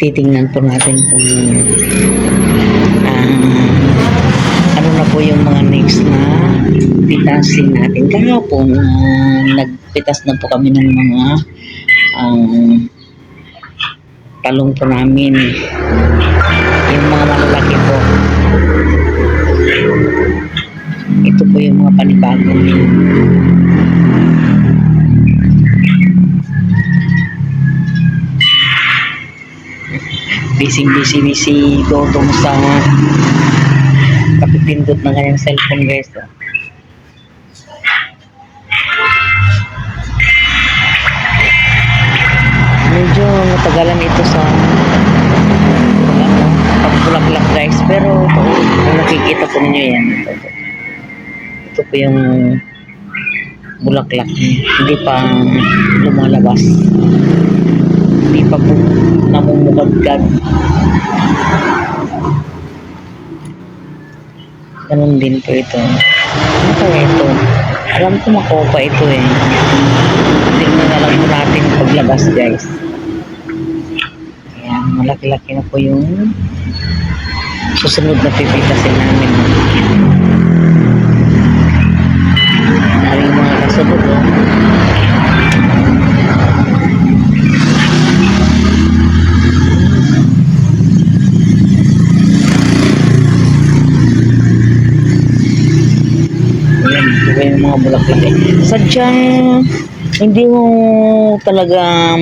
titingnan po natin kung ano na po yung mga next na pitasin natin. Kahapon nagpitas na po kami ng mga talong po namin, yung mga malalaki po. Ito po yung mga panibago. Busy si Dodong sa kapipindot ng kanyang cellphone, guys. Medyo matagalan ito sa pagbulaklak, guys, pero kung nakikita po ninyo yan, ito po yung bulaklak, hindi pa lumalabas, hindi pa po namumukadkad. Ganun din po ito. Ano kaya ito? Alam ko makopa ito eh. Tingnan na lang po natin paglabas, guys. Ayan, malaki-laki na po yung susunod na pipitasin namin. Dari mga kasunod, oh. Ayan, ito yung mga bulaklak. Sadyang hindi mo talaga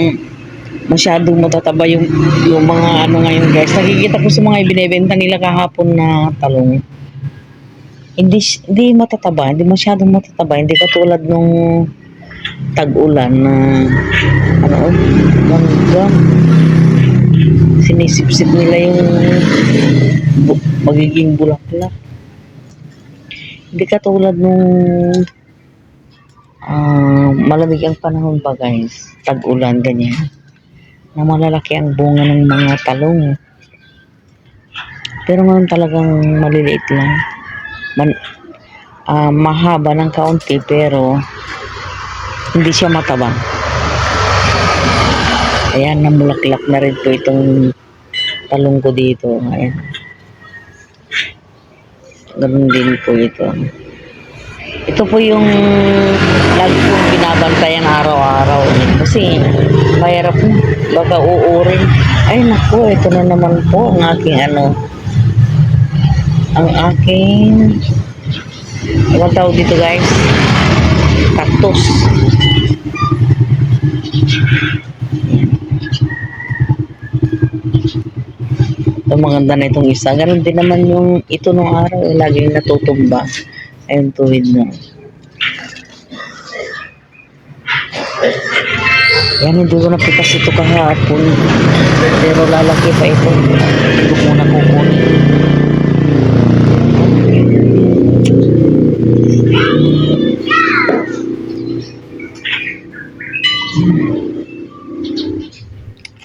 masyadong matataba yung mga ano ngayon, guys. Nakikita ko sa mga ibinebenta nila kahapon na talong. Hindi matataba, hindi masyadong matataba, hindi katulad nung tag-ulan na ganda. Sinisip-sip nila yung magiging bulaklak. Hindi katulad nung malamig ang panahon pa, guys. Tag-ulan, ganyan. Na malalaki ang bunga ng mga talong. Pero ngayon talagang maliliit lang. Mahaba ng kaunti pero hindi siya mataba. Ayan, namulaklak na rin po itong talong ko dito. Ayan. Ganun din po ito. Ito po yung lagi kong binabantayan araw-araw. Kasi mahirap na. Baka uurin. Ay naku, ito na naman po ang aking ang aking ano tawag dito, guys? Cactus. Ito, maganda na itong isa. Ganun din naman yung ito nung araw. Laging natutumba. Ayun, tuwid na. Yan, hindi ko napitas ito kahapon. Pero lalaki pa ito. Hindi ko muna kukunin.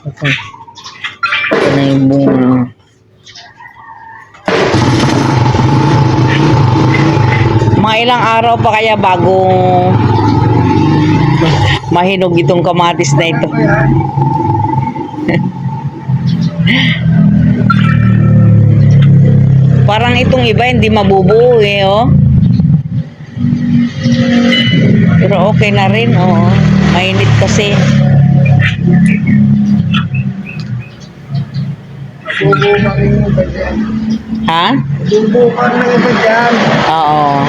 Okay. Ito na yung bunga. Mga ilang araw pa kaya bago mahinog itong kamatis na ito. Parang itong iba hindi mabubuo eh, oh. Pero okay na rin, oh. Mainit kasi. Subukan na yung iba dyan. Ha? Subukan na yung iba dyan. Oo.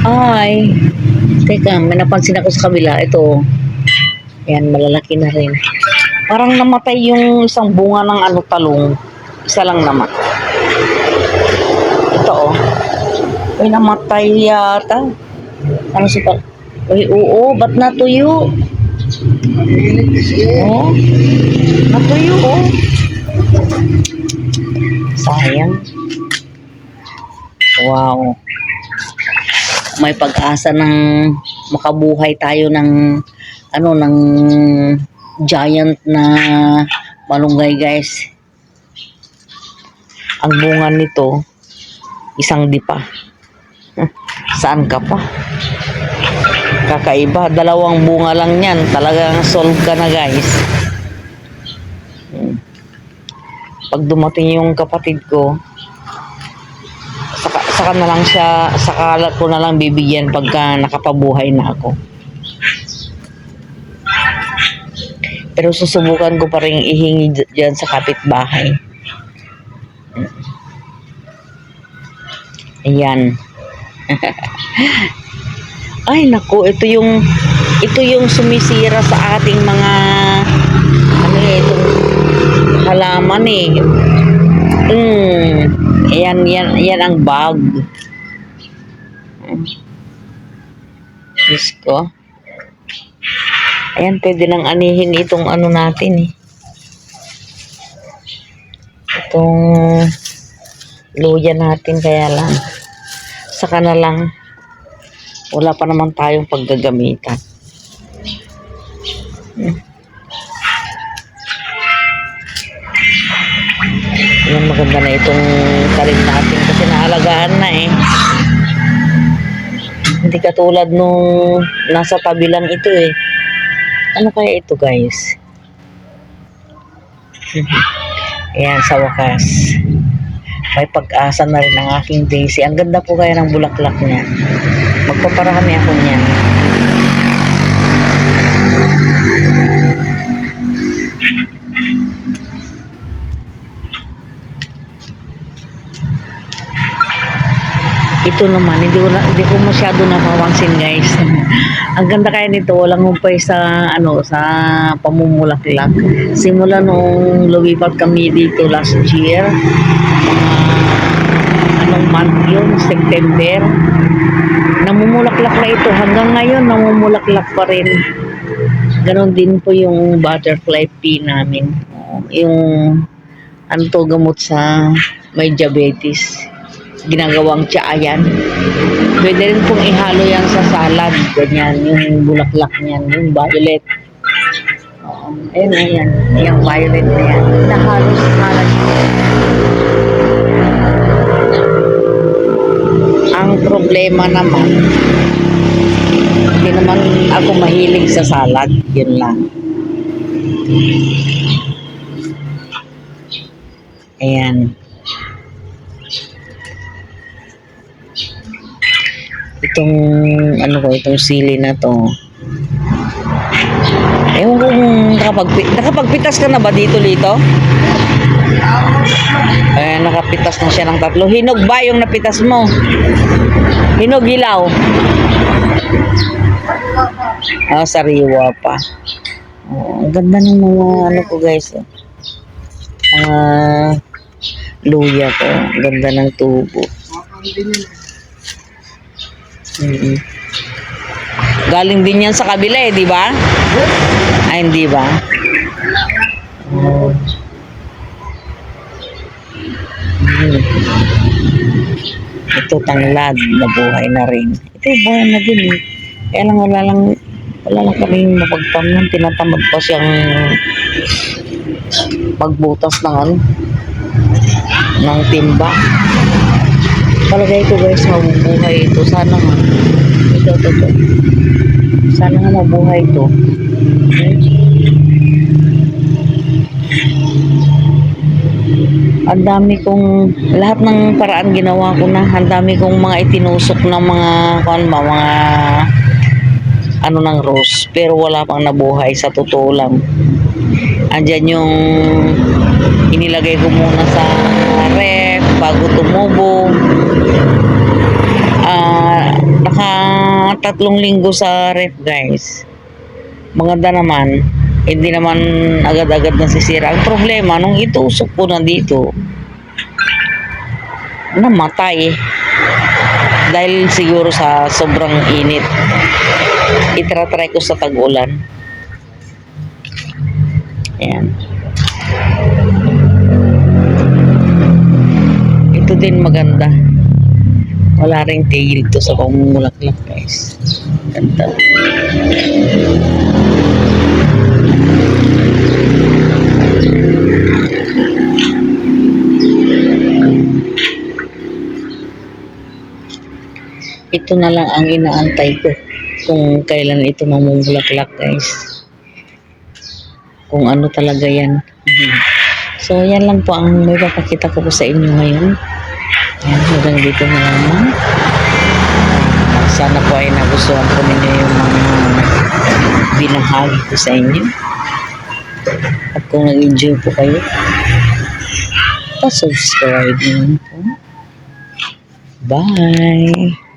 Ay. Teka, may napansin ako sa kabila. Ito. Ayan, malalaki na rin. Parang namatay yung isang bunga ng talong. Isa lang naman. Ito, oh. Ay, namatay yata. Ano si pa? Ay, oo. Ba't natuyo? Mahilig kasi. Oh. Natuyo, oh. Sayang. Wow. May pag-asa ng makabuhay tayo ng ng giant na malunggay, guys. Ang bunga nito isang dipa. Saan ka pa? Kakaiba. 2 bunga lang yan. Talagang solve ka na, guys. Pag dumating yung kapatid ko, saka na lang siya, saka ko na lang bibigyan pagka nakapabuhay na ako. Pero susubukan ko pa rin ihingi dyan sa kapitbahay. Ayan. Ay naku, ito yung sumisira sa ating mga ano itong halaman eh. Yan ang bug. Diyos ko. Ayan, pwede nang anihin itong ano natin eh. Itong luya natin, kaya lang. Saka na lang. Wala pa naman tayong paggagamitan. Yan, maganda na itong talim natin kasi naalagaan na eh. Hindi katulad nung nasa tabi lang ito eh. Ano kaya ito, guys? Ayan, sa wakas. May pag-asa na rin ang aking daisy. Ang ganda po kaya ng bulaklak niya. Magpaparami ako niyan. Ito naman, hindi ko masyado napapansin, guys. Ang ganda kaya nito, walang humpay sa sa pamumulaklak. Simula nung lumipat kami dito last year, anong month yun, September. Namumulaklak na ito hanggang ngayon, namumulaklak pa rin. Ganon din po yung butterfly pea namin. Yung ano to, gamot sa may diabetes. Ginagawang tsaa. Pwede rin pong ihalo yan sa salad. Ganyan, yung bulaklak niyan, yung violet. Ayan. Yung violet na yan. Nahalo sa salad. Ang problema naman, hindi naman ako mahilig sa salad. Yun lang. Ayan. Itong sili na to. Ewan ko kung nakapagpitas ka na ba dito, Lito? Nakapitas na siya ng 3. Hinog ba yung napitas mo? Hinog ilaw? Sariwa pa. Ang ganda ng mga ko, guys. Mga luya ko. Ang ganda ng tubo. Galing din yan sa kabila eh, di ba? Ay, hindi ba? Ito tanglad, nabuhay na rin. Ito buhay na din eh. Kaya lang wala lang kaming mapagtamnan. Tinatamad pa siyang magbutas ng timba. Palagay ko, guys, mabubuhay ito. Sana nga. Ito. Sana nga mabuhay ito. Ang dami kong, lahat ng paraan ginawa ko na. Ang dami kong mga itinusok ng mga ng rose. Pero wala pang nabuhay, sa totoo lang. Andyan yung inilagay ko muna sa ref bago tumubo. Naka 3 linggo sa ref, guys. Maganda naman. Hindi naman agad-agad nasisira. Ang problema, nung itusok ko na dito, namatay. Dahil siguro sa sobrang init. Itratry ko sa tag-ulan. Ayan. Ito din maganda. Wala ring tigil to sa pamumulaklak, guys. Ganda. Ito na lang ang inaantay ko. kung kailan ito mamumulaklak guys. Kung ano talaga yan. So yan lang po ang may papakita ko po sa inyo ngayon. Yan, hanggang dito na lamang. Sana po ay nagustuhan po ninyo yung mga binahagi ko sa inyo. At kung nag-enjoy po kayo, pa-subscribe naman po. Bye!